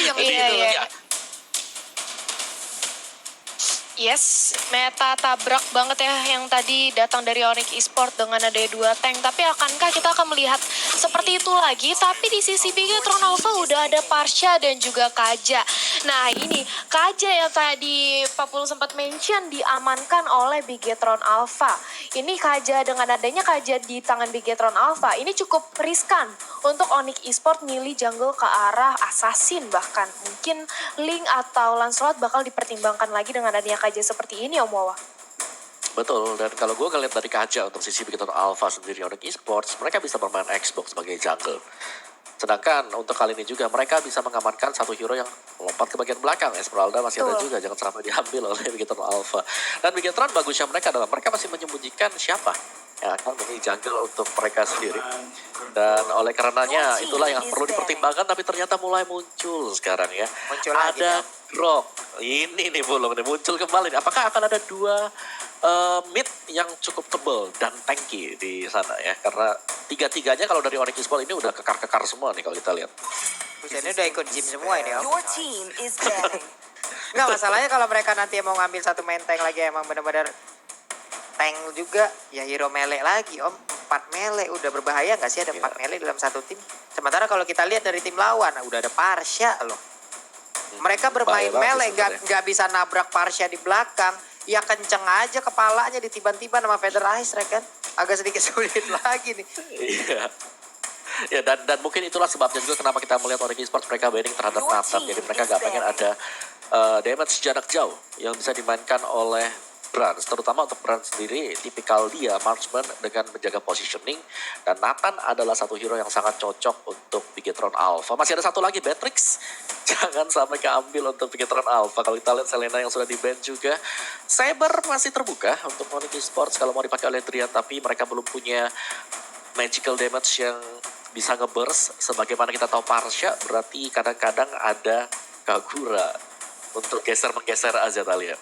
yang Iya, gitu. iya. Yes, meta tabrak banget ya yang tadi datang dari Onyx Esports dengan ada 2 tank. Tapi akankah kita akan melihat seperti itu lagi? Tapi di sisi Bigetron Alpha udah ada Parsha dan juga Kaja. Nah ini Kaja yang tadi Pak Pul sempat mention diamankan oleh Bigetron Alpha. Ini Kaja dengan adanya Kaja di tangan Bigetron Alpha ini cukup riskan untuk Onyx Esports milih jungle ke arah Assassin bahkan. Mungkin Link atau Lancelot bakal dipertimbangkan lagi dengan adanya Kaja seperti ini Om Wawa. Betul, dan kalau gue ngeliat dari Kaja untuk sisi Bigetron Alpha sendiri Onyx Esports, mereka bisa bermain Xbox sebagai jungle. Sedangkan untuk kali ini juga mereka bisa mengamankan satu hero yang lompat ke bagian belakang. Esmeralda masih ada juga, jangan sampai diambil oleh Bigetron Alpha. Dan Bigetron bagusnya mereka adalah mereka masih menyembunyikan siapa yang akan menjadi jungle untuk mereka sendiri. Dan oleh karenanya itulah yang perlu dipertimbangkan, tapi ternyata mulai muncul sekarang ya. Muncul lagi Ada ya. Grok, ini nih belum nih muncul kembali. Apakah akan ada dua mid yang cukup tebal dan tanky di sana ya? Karena tiga-tiganya kalau dari Onyx Esports ini udah kekar-kekar semua nih kalau kita lihat. Buset, ini udah ikut gym semua ini Om. Your team is banning. Nggak, masalahnya kalau mereka nanti mau ngambil satu main tank lagi emang benar-benar tank juga, ya hero melee lagi Om. 4 melee udah berbahaya nggak sih ada 4 melee dalam satu tim? Sementara kalau kita lihat dari tim lawan, udah ada Parsha loh. Mereka bermain melee, nggak bisa nabrak Parsha di belakang. Ya kenceng aja kepalanya ditiban-tiban sama Feather Ice kan. Agak sedikit sulit lagi nih. Iya. Ya dan mungkin itulah sebabnya juga kenapa kita melihat Onyx Esports mereka banning terhadap Nathan. Jadi mereka nggak pengen ada damage jarak jauh yang bisa dimainkan oleh Brans, terutama untuk Brans sendiri, tipikal dia marksman dengan menjaga positioning, dan Nathan adalah satu hero yang sangat cocok untuk Bigetron Alpha. Masih ada satu lagi, Beatrix, jangan sampai keambil untuk Bigetron Alpha. Kalau kita lihat Selena yang sudah di-ban juga, Saber masih terbuka untuk Onyx Esports kalau mau dipakai oleh Drian, tapi mereka belum punya magical damage yang bisa nge-burst. Sebagaimana kita tahu Parsha, berarti kadang-kadang ada Kagura untuk geser-menggeser aja Talia.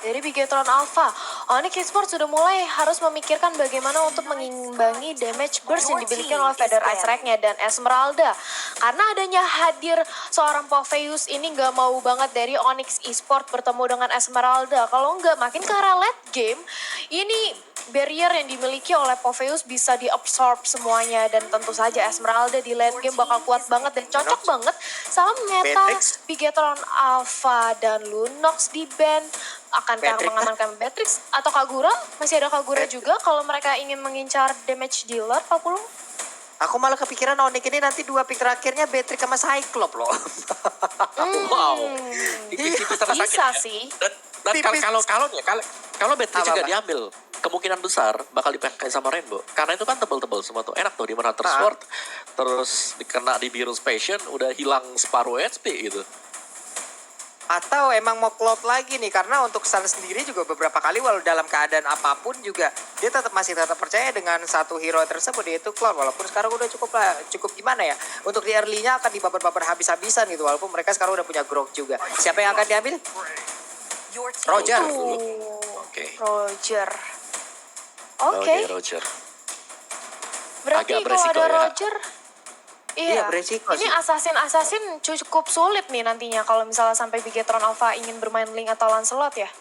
Dari Bigetron Alpha, Onyx Esports sudah mulai harus memikirkan bagaimana untuk mengimbangi damage burst yang dimiliki oleh Feather Ice Rack-nya dan Esmeralda. Karena adanya hadir seorang Popheus ini nggak mau banget dari Onyx Esports bertemu dengan Esmeralda. Kalau nggak makin ke arah late game, ini barrier yang dimiliki oleh Popheus bisa diabsorb semuanya. Dan tentu saja Esmeralda di late game bakal kuat banget dan cocok banget sama meta Bigetron Alpha. Dan Lunox di ban. Akankah mengamankan Beatrix atau Kagura? Masih ada Kagura juga kalau mereka ingin mengincar damage dealer, Pak Pulung? Aku malah kepikiran Onyx ini nanti 2 pick terakhirnya Beatrix sama Cyclops loh. Wow. Bisa sih. Dan kalau Beatrix juga diambil, kemungkinan besar bakal dipakai sama Rainbow. Karena itu kan tebel-tebel semua tuh. Enak tuh di mana Sword, terus dikena di Virus Passion, udah hilang separuh HP gitu. Atau emang mau cloud lagi nih, karena untuk Sun sendiri juga beberapa kali walau dalam keadaan apapun juga dia masih tetap percaya dengan satu hero tersebut, yaitu Cloud. Walaupun sekarang udah cukup gimana ya, untuk di early-nya akan dibabar-babar habis-habisan gitu, walaupun mereka sekarang udah punya Grok juga. Siapa yang akan diambil? Roger. Roger. Oke, Roger. Berarti Agak kalau ada ya. Roger, iya, beresiko ini sih. assassin cukup sulit nih nantinya kalau misalnya sampai Bigetron Alpha ingin bermain Link atau Lancelot ya.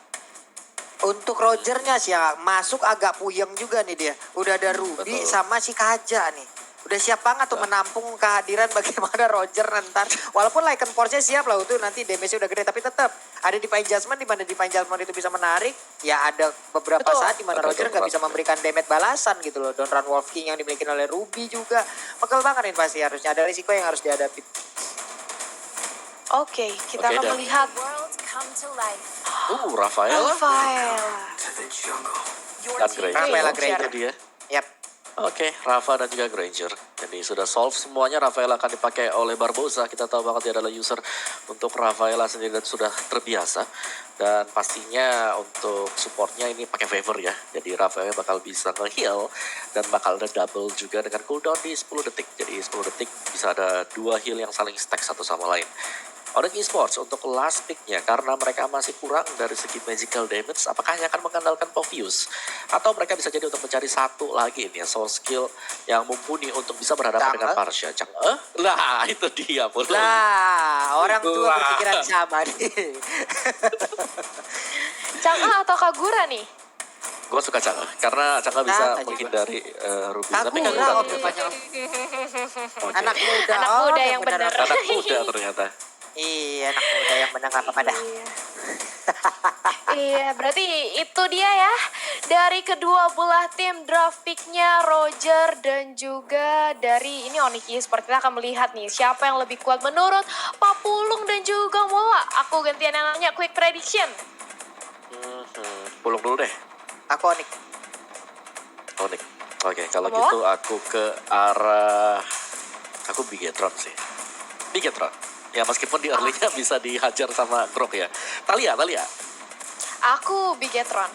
Untuk Rogernya sih ya, masuk agak puyeng juga nih dia. Udah ada Ruby sama si Kaja nih. Udah siap banget tuh menampung kehadiran bagaimana Roger ntar. Walaupun Lycan Force-nya siap lah itu nanti damage-nya udah gede. Tapi tetap ada Divine Judgment, di mana Divine Judgment itu bisa menarik. Ya ada beberapa saat di mana Roger nggak bisa memberikan damage balasan gitu loh. Don Run Wolf King yang dimiliki oleh Ruby juga. Pegel banget ini pasti harusnya. Ada risiko yang harus dihadapi. Oke, kita akan melihat Rafael. Rafaela Granger dia. Yap. Oke, Rafa dan juga Granger. Jadi sudah solve semuanya. Rafaela akan dipakai oleh Barbosa. Kita tahu banget dia adalah user untuk Rafaela sendiri dan sudah terbiasa. Dan pastinya untuk supportnya ini pakai favor ya. Jadi Rafaela bakal bisa nge-heal dan bakal ada double juga dengan cooldown di 10 detik. Jadi 10 detik bisa ada 2 heal yang saling stack satu sama lain. Onyx Esports untuk last pick-nya karena mereka masih kurang dari segi magical damage, apakah hanya akan mengandalkan Povius atau mereka bisa jadi untuk mencari satu lagi ini ya, soul skill yang mumpuni untuk bisa berhadapan dengan Parsha. Lah itu dia pun. Lah, orang tua Wah. berpikiran sama nih. Chang'e atau Kagura nih? Gue suka Chang'e karena Chang'e bisa Sama juga. menghindari Ruby. Tapi Kagura Kagura om depannya om. Anak muda. Anak om, muda yang benar, benar. Om. anak muda ternyata. Iya, anak muda yang menang apa pada. Iya, berarti itu dia ya. Dari kedua belah tim draft pick-nya Roger dan juga dari ini Onyx Esports. Kita akan melihat nih siapa yang lebih kuat menurut Papulung dan juga Mola. Aku gantian yang nanya quick prediction. Pulung dulu deh. Aku Onik. Onyx. Oke, kalau Apa? gitu aku ke arah aku Bigetron sih. Bigetron. Ya meskipun di early-nya bisa dihajar sama Grok ya. Talia. Aku Bigetron.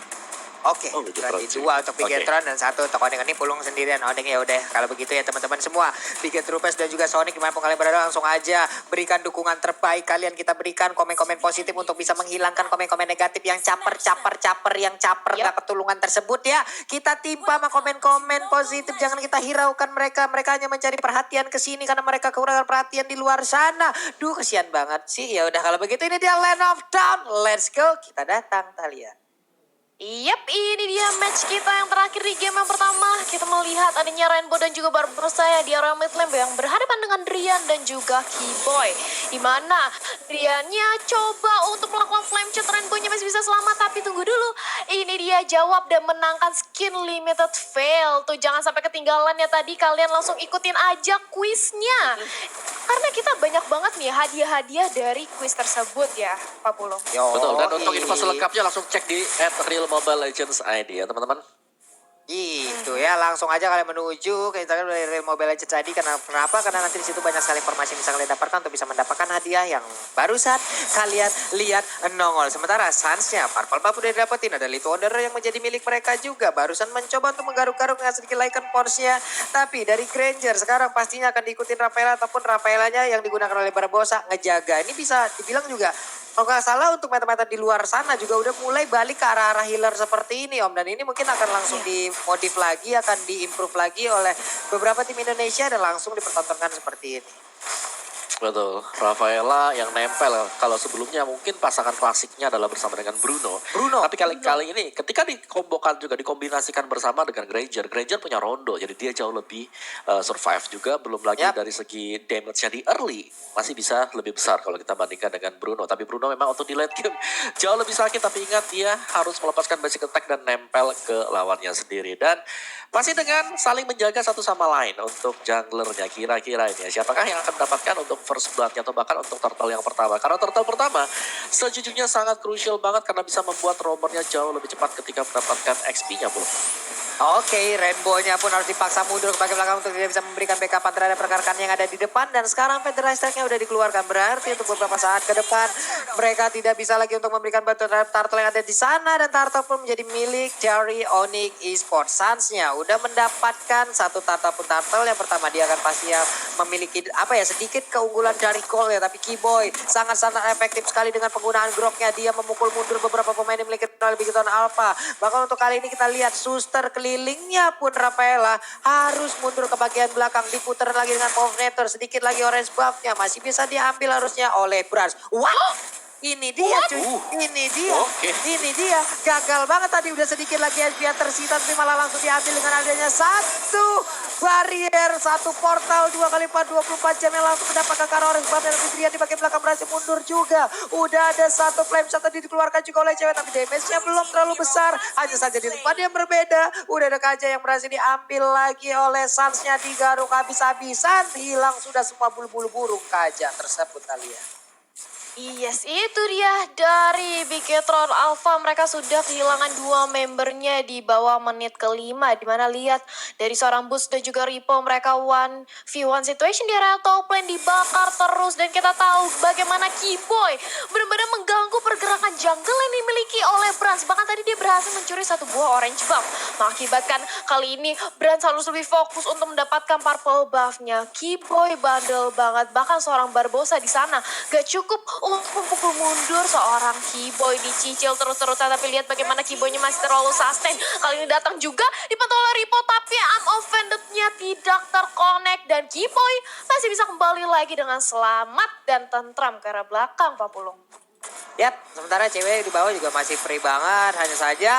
Oke, Oh, Bigetron berarti sih. 2 untuk Oke. Bigetron dan 1 untuk Onik. Ini pulung sendirian Onik ya udah. Kalau begitu ya teman-teman semua, Bigetroopers dan juga Sonic dimanapun kalian berada langsung aja berikan dukungan terbaik kalian, kita berikan komen-komen positif untuk bisa menghilangkan komen-komen negatif yang caper yang caper Yep. nggak ketulungan tersebut ya. Kita timpa sama komen-komen positif, jangan kita hiraukan mereka. Mereka hanya mencari perhatian ke sini karena mereka kekurangan perhatian di luar sana. Duh, kesian banget sih. Ya udah kalau begitu ini dia Land of Dawn. Let's go. Kita datang Talia. Yap, ini dia match kita yang terakhir di game yang pertama. Kita melihat adanya Rainbow dan juga Barbarossa di area mid lane yang berhadapan dengan Drian dan juga Keyboy. Di mana Driannya coba untuk melakukan flame shot, Rainbow-nya masih bisa selamat. Tapi tunggu dulu, ini dia jawab dan menangkan skin limited fail. Tuh jangan sampai ketinggalan ya tadi, kalian langsung ikutin aja quiznya. Karena kita banyak banget nih hadiah-hadiah dari quiz tersebut ya, Pak Pulung. Betul, dan untuk informasi lengkapnya langsung cek di @realmobilelegends.id ya teman-teman. Gitu ya, langsung aja kalian menuju ke Instagram dari Real Mobile Legends tadi. Kenapa? Karena nanti di situ banyak sekali informasi yang bisa kalian dapatkan untuk bisa mendapatkan hadiah yang barusan kalian lihat nongol. Sementara Suns-nya Purple Buff udah didapetin, ada Little Wonder yang menjadi milik mereka juga. Barusan mencoba untuk menggaruk-garuk dengan sedikit laikan force-nya. Tapi dari Granger sekarang pastinya akan diikutin Rafaela ataupun Rafaelanya yang digunakan oleh Barbosa ngejaga. Ini bisa dibilang juga kalau nggak salah untuk meta-meta di luar sana juga udah mulai balik ke arah-arah healer seperti ini Om. Dan ini mungkin akan langsung dimodif lagi, akan diimprove lagi oleh beberapa tim Indonesia dan langsung dipertontonkan seperti ini. Betul, Rafaela yang nempel. Kalau sebelumnya mungkin pasangan klasiknya adalah bersama dengan Bruno. Tapi kali ini ketika dikombokan juga dikombinasikan bersama dengan Granger. Granger punya Rondo, jadi dia jauh lebih survive juga. Belum lagi Yap. dari segi damage-nya di early masih bisa lebih besar kalau kita bandingkan dengan Bruno. Tapi Bruno memang untuk di late game jauh lebih sakit. Tapi ingat dia harus melepaskan basic attack dan nempel ke lawannya sendiri. Dan masih dengan saling menjaga satu sama lain untuk junglernya. Kira-kira ini ya, siapakah yang akan mendapatkan untuk first blood-nya atau bahkan untuk turtle yang pertama. Karena turtle pertama sejujurnya sangat crucial banget karena bisa membuat roamernya jauh lebih cepat ketika mendapatkan XP-nya pun. Oke, Rainbow-nya pun harus dipaksa mundur ke bagian belakang untuk tidak bisa memberikan backup terhadap rekan-rekan yang ada di depan. Dan sekarang Federal Strike-nya udah dikeluarkan. Berarti untuk beberapa saat ke depan mereka tidak bisa lagi untuk memberikan bantuan terhadap turtle yang ada di sana. Dan turtle pun menjadi milik dari Onyx Esports. Suns-nya udah mendapatkan satu turtle pun turtle. Yang pertama dia akan pasti memiliki sedikit keunggulan dari Cole ya. Tapi Keyboy sangat-sangat efektif sekali dengan penggunaan groknya. Dia memukul mundur beberapa pemain yang memiliki Bigetron Alpha. Bahkan untuk kali ini kita lihat Suster kelilingnya pun Rafaela harus mundur ke bagian belakang. Diputar lagi dengan Power Nator. Sedikit lagi orange buff-nya masih bisa diambil harusnya oleh Brans. Wow! Ini dia cuy, ini dia, ini dia. Gagal banget tadi, udah sedikit lagi SPA tersita tapi malah langsung diambil dengan adanya satu barrier, satu portal 2x4 24 jam yang langsung mendapatkan Karoris Buff dan Fitrian di bagian belakang berhasil mundur juga. Udah ada satu flame shot tadi dikeluarkan juga oleh cewek tapi damage-nya belum terlalu besar. Hanya saja di tempat yang berbeda. Udah ada Kaja yang berhasil diambil lagi oleh Suns-nya digaruk habis-habisan. Hilang sudah semua bulu-bulu burung Kaja tersebut kalian. Yes, itu dia dari Bigetron Alpha. Mereka sudah kehilangan 2 membernya di bawah menit kelima. Dimana lihat dari seorang Boost dan juga Repo, mereka 1v1 situation di area top lane dibakar terus. Dan kita tahu bagaimana Keyboy benar-benar mengganggu pergerakan jungle yang dimiliki oleh Brans. Bahkan tadi dia berhasil mencuri 1 buah orange buff. Mengakibatkan kali ini Brans harus lebih fokus untuk mendapatkan purple buff-nya. Keyboy bandel banget. Bahkan seorang Barbosa di sana gak cukup untuk memukul mundur seorang Keyboy, dicicil terus-terusan. Tapi lihat bagaimana Keyboy-nya masih terlalu sustain. Kali ini datang juga dibantu oleh Repo, tapi Unoffended-nya tidak terkonek. Dan Keyboy masih bisa kembali lagi dengan selamat dan tentram ke arah belakang, Pak Pulung. Yap, sementara cewek di bawah juga masih free banget. Hanya saja,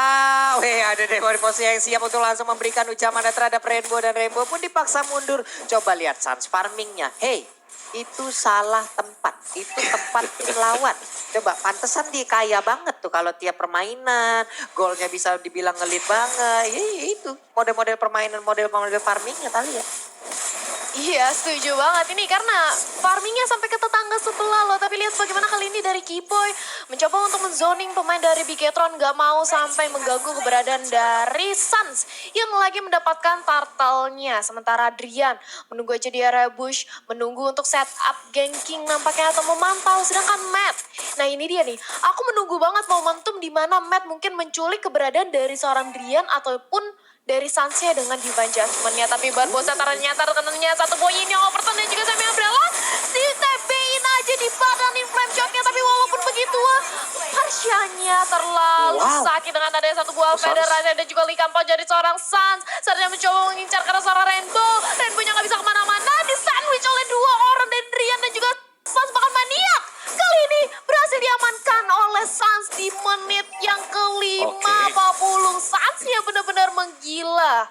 ada Dewa Riposi yang siap untuk langsung memberikan ucapan terhadap Rainbow. Dan Rainbow pun dipaksa mundur. Coba lihat Suns farmingnya. Hey, itu salah tempat. Itu tempat tim lawan. Coba, pantesan dia kaya banget tuh kalau tiap permainan. Golnya bisa dibilang ngelit banget. Itu model-model permainan, model-model farmingnya kali ya. Iya, setuju banget ini karena farmingnya sampai ke tetangga sebelah loh. Tapi lihat bagaimana kali ini dari Keyboy mencoba untuk menzoning pemain dari Bigetron, gak mau sampai mengganggu keberadaan dari Suns yang lagi mendapatkan turtle-nya. Sementara Adrian menunggu aja di area bush, menunggu untuk setup ganking nampaknya atau memantau. Sedangkan Matt, nah ini dia nih, aku menunggu banget momentum di mana Matt mungkin menculik keberadaan dari seorang Drian ataupun dari Sansnya dengan Divine Judgment-nya. Tapi Barbosa ternyata rekenannya 1 poin yang overturn dan juga Semi Umbrella di TB-in aja di badan flame shot-nya. Tapi walaupun begitu, Harsyanya terlalu sakit dengan adanya 1 buah Federasi dan juga Likampo jadi seorang Sans. Saatnya mencoba mengincar karena seorang Rainbow. Rainbow-nya gak bisa kemana-mana, di sandwich oleh 2 orang dan Drian dan juga Sans bahkan maniak. Kali ini berhasil diamankan oleh Sans di menit yang kelima. Pak Pulung, Sansnya benar-benar menggila.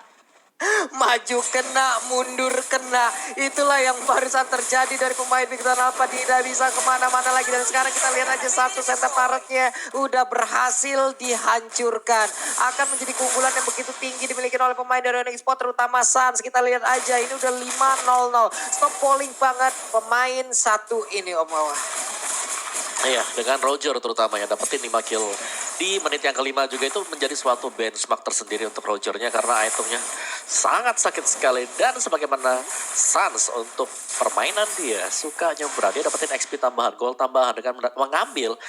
Maju kena, mundur kena. Itulah yang barusan terjadi dari pemain Bigetron Alpha. Tidak bisa kemana-mana lagi. Dan sekarang kita lihat aja satu center turret-nya udah berhasil dihancurkan. Akan menjadi keunggulan yang begitu tinggi dimiliki oleh pemain dari Onyx Sport, terutama Suns. Kita lihat aja ini udah 5-0-0. Stop polling banget pemain satu ini Om Wawa. Iya, dengan Roger terutama yang dapetin 5 kill di menit yang kelima juga itu menjadi suatu benchmark tersendiri untuk Rogernya karena itemnya sangat sakit sekali. Dan sebagaimana Suns untuk permainan dia suka nyembra, dia dapetin XP tambahan, gol tambahan dengan mengambil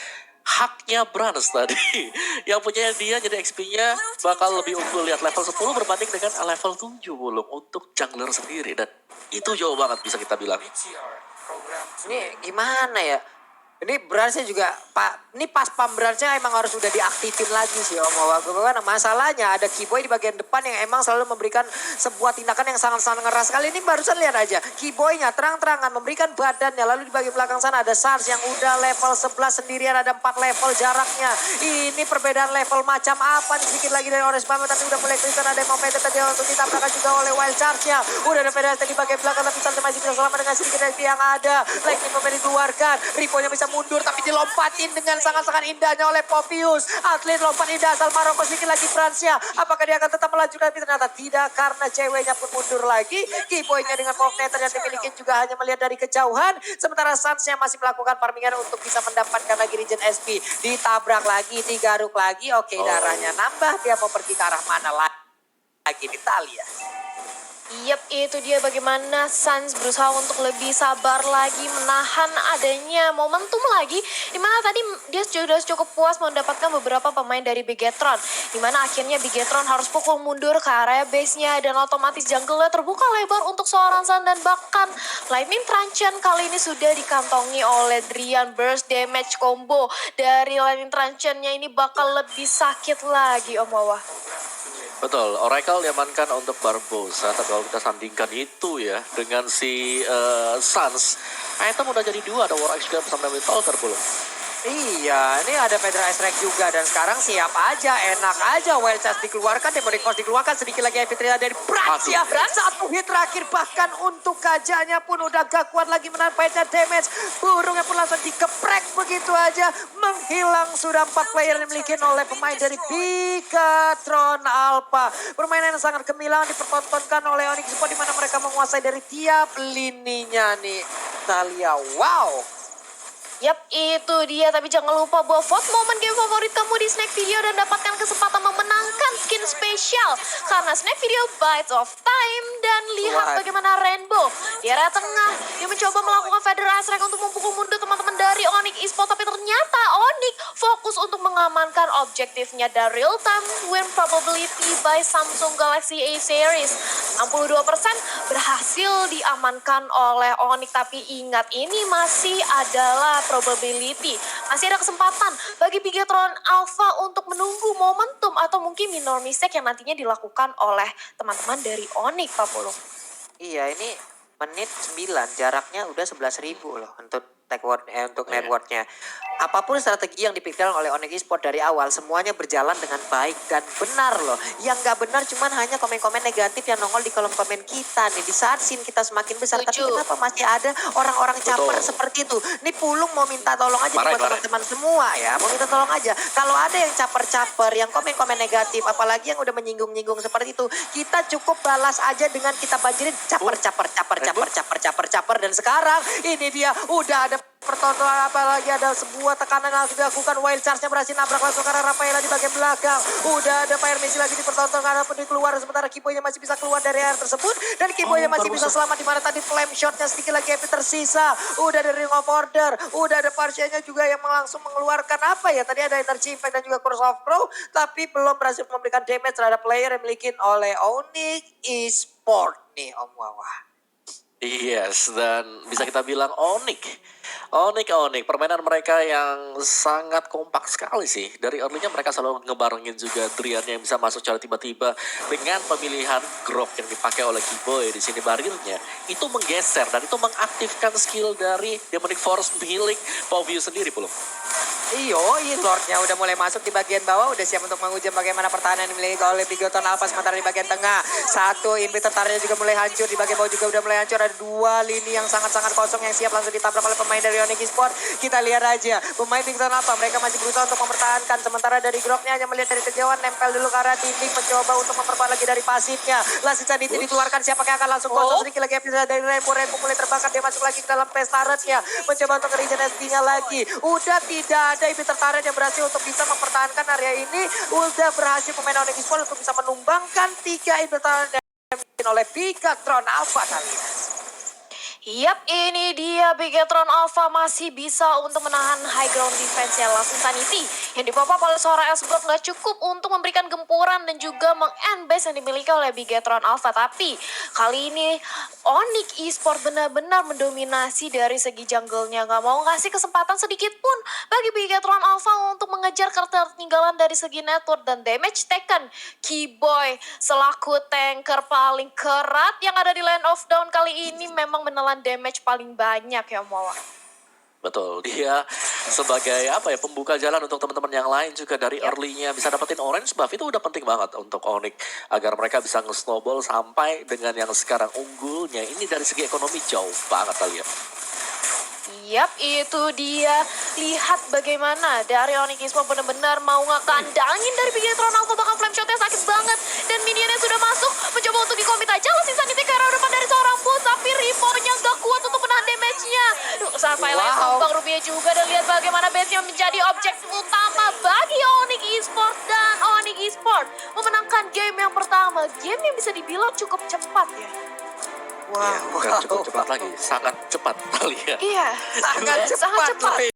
haknya Brans tadi. Yang punya dia jadi XP-nya bakal lebih unggul. Lihat level 10 berbanding dengan level 7 Bulung untuk jungler sendiri. Dan itu jauh banget bisa kita bilang. Ini gimana ya? Ini Bransnya juga, ini pas pam Bransnya emang harus udah diaktifin lagi sih Om Wawa. Karena masalahnya ada Keyboy di bagian depan yang emang selalu memberikan sebuah tindakan yang sangat-sangat ngeras. Kali ini barusan lihat aja, Keyboy-nya terang-terangan memberikan badannya. Lalu di bagian belakang sana ada Sars yang udah level 11 sendirian, ada 4 level jaraknya. Ini perbedaan level macam apa nih, sedikit lagi dari Orange Bamba, tapi udah mulai kelihatan ada yang mau tadi untuk ditabrakkan juga oleh Wild Charge-nya. Udah ada Federasi di bagian belakang, tapi Sars masih bisa selamat dengan sedikit XP yang ada. Lightning Bomb dikeluarkan, Ripo-nya bisa mundur tapi dilompatin dengan sangat-sangat indahnya oleh Popius. Atlet lompat indah asal Maroko, sedikit lagi Fransnya. Apakah dia akan tetap melanjutkan? Tapi ternyata tidak karena ceweknya pun mundur lagi. Keyboy-nya dengan Fognator yang dimiliki juga hanya melihat dari kejauhan. Sementara Suns-nya masih melakukan farmingan untuk bisa mendapatkan lagi Regen SP. Ditabrak lagi, digaruk lagi. Oke, darahnya nambah. Dia mau pergi ke arah mana lagi? Kita lihat. Yap, itu dia bagaimana Suns berusaha untuk lebih sabar lagi menahan adanya momentum lagi. Dimana tadi dia sudah cukup puas mendapatkan beberapa pemain dari Bigetron. Dimana akhirnya Bigetron harus pukul mundur ke area base-nya dan otomatis jungle-nya terbuka lebar untuk seorang Sun. Dan bahkan Lightning Truncheon kali ini sudah dikantongi oleh Drian. Burst damage combo dari Lightning Truncheon-nya ini bakal lebih sakit lagi Om Wawa. Betul, Oracle diamankan untuk Barbosa. Tapi kalau kita sandingkan itu ya dengan si Suns, item udah jadi 2. Ada War Axe juga bersama dengan Talker belum. Iya, ini ada Pedro Esrek juga dan sekarang siap aja, enak aja. Wild Charge dikeluarkan, Demonic Force dikeluarkan, sedikit lagi Epitrina dari Brans ya. 1 hit terakhir bahkan untuk Kajanya pun udah gak kuat lagi menahan fight-nya damage. Burungnya pun langsung dikeprek begitu aja. Menghilang sudah 4 player yang dimiliki oleh pemain dari Bigetron Alpha. Permainan yang sangat gemilang dipertontonkan oleh Onyx Sport di mana mereka menguasai dari tiap lininya nih. Kita lihat, wow. Yap, itu dia. Tapi jangan lupa buat vote momen game favorit kamu di Snack Video dan dapatkan kesempatan memenangkan skin spesial. Karena Snack Video Bites of Time. Dan lihat What? bagaimana Rainbow di area tengah. Dia mencoba melakukan Feather Ice Rank untuk memukul mundur teman-teman dari Onyx Esports. Tapi ternyata Onyx fokus untuk mengamankan objektifnya dan real time win probability by Samsung Galaxy A Series. 62% berhasil diamankan oleh Onyx. Tapi ingat, ini masih adalah probability. Masih ada kesempatan bagi Bigetron Alpha untuk menunggu momentum atau mungkin minor mistake yang nantinya dilakukan oleh teman-teman dari Onyx, Pak Pulung. Iya, ini menit 9, jaraknya udah 11.000 loh untuk untuk networknya. Apapun strategi yang dipikirkan oleh Onyx Esports dari awal, semuanya berjalan dengan baik dan benar loh. Yang nggak benar cuman hanya komen-komen negatif yang nongol di kolom komen kita nih. Di saat scene kita semakin besar, tapi Setuju. kenapa masih ada orang-orang caper Betul. seperti itu? Nih Pulung mau minta tolong aja Marah, buat marah. teman-teman semua ya. Mau minta tolong aja. Kalau ada yang caper-caper, yang komen-komen negatif, apalagi yang udah menyinggung-nyinggung seperti itu, kita cukup balas aja dengan kita banjirin caper. Dan sekarang ini dia udah ada pertontonan, apalagi ada sebuah tekanan yang langsung dilakukan. Wild Charge-nya berhasil nabrak langsung karena Rafaela di bagian belakang. Udah ada Fire Messi lagi dipertontonkan karena pun keluar, sementara Kiboy-nya masih bisa keluar dari area tersebut dan Kiboy-nya masih bisa selamat di mana tadi flame shot-nya sedikit lagi Epi tersisa. Udah ada Ring of Order, udah ada Parsia-nya juga yang langsung mengeluarkan apa ya? Tadi ada Energy Impact dan juga Curse of Crow, tapi belum berhasil memberikan damage terhadap player yang dimiliki oleh Onyx Esports nih Om Wawa. Yes, dan bisa kita bilang Onyx, permainan mereka yang sangat kompak sekali sih. Dari early-nya mereka selalu ngebarengin juga Drian yang bisa masuk secara tiba-tiba dengan pemilihan grok yang dipakai oleh Kiboy di sini barilnya. Itu menggeser dan itu mengaktifkan skill dari Demonic Force milik Povio sendiri belum. Iyo, Lordnya udah mulai masuk di bagian bawah, udah siap untuk menguji bagaimana pertahanan yang dimiliki oleh Bigetron Alpha. Sementara di bagian tengah, satu inhibitor turretnya juga mulai hancur, di bagian bawah juga udah mulai hancur. Ada dua lini yang sangat-sangat kosong yang siap langsung ditabrak oleh pemain dari Onyx Esports. Kita lihat aja, pemain Bigetron Alpha, mereka masih berusaha untuk mempertahankan. Sementara dari Groknya hanya melihat dari kejauhan, nempel dulu ke arah dinding, mencoba untuk memperkuat lagi dari pasifnya. Last Insanity dikeluarkan, siapa yang akan langsung kosong sedikit lagi episode dari Rainbow mulai terbakar, dia masuk lagi ke dalam phase turretnya, mencoba untuk regen SD-nya lagi. Udah tidak ada inhibitor turret yang berhasil untuk bisa mempertahankan area ini. Udah berhasil pemain Onyx Esports untuk bisa menumbangkan 3 inhibitor turret yang dimiliki oleh Bigetron Alpha kali ini. Yap, ini dia Bigetron Alpha masih bisa untuk menahan high ground defense-nya Last Insanity yang dipop-up oleh seorang Esbrook nggak cukup untuk memberikan gempuran dan juga meng-end base yang dimiliki oleh Bigetron Alpha. Tapi kali ini Onyx Esports benar-benar mendominasi dari segi jungle-nya, nggak mau ngasih kesempatan sedikit pun bagi Bigetron Alpha untuk mengejar ketertinggalan dari segi network dan damage taken. Kiboy selaku tanker paling kerat yang ada di Land of Dawn kali ini memang menelan damage paling banyak ya Moa. Betul, dia sebagai pembuka jalan untuk teman-teman yang lain juga dari early-nya bisa dapetin orange buff itu udah penting banget untuk Onyx agar mereka bisa nge-snowball sampai dengan yang sekarang unggulnya ini dari segi ekonomi jauh banget kalian. Yap, itu dia. Lihat bagaimana dari Onyx Esports benar-benar mau ngekandangin dari Bigetron Alpha, bahkan flame shotnya sakit banget. Dan minionnya sudah masuk, mencoba untuk dikomit aja. Last Insanity ke arah depan dari seorang boost, tapi Reaper-nya gak kuat untuk menahan damage-nya. Sampai Bang Rubia juga, dan lihat bagaimana base-nya menjadi objek utama bagi Onyx Esports. Dan Onyx Esports memenangkan game yang pertama. Game yang bisa dibilang cukup cepat ya. Bukan cukup cepat lagi, sangat cepat kalian. Iya, sangat cepat loh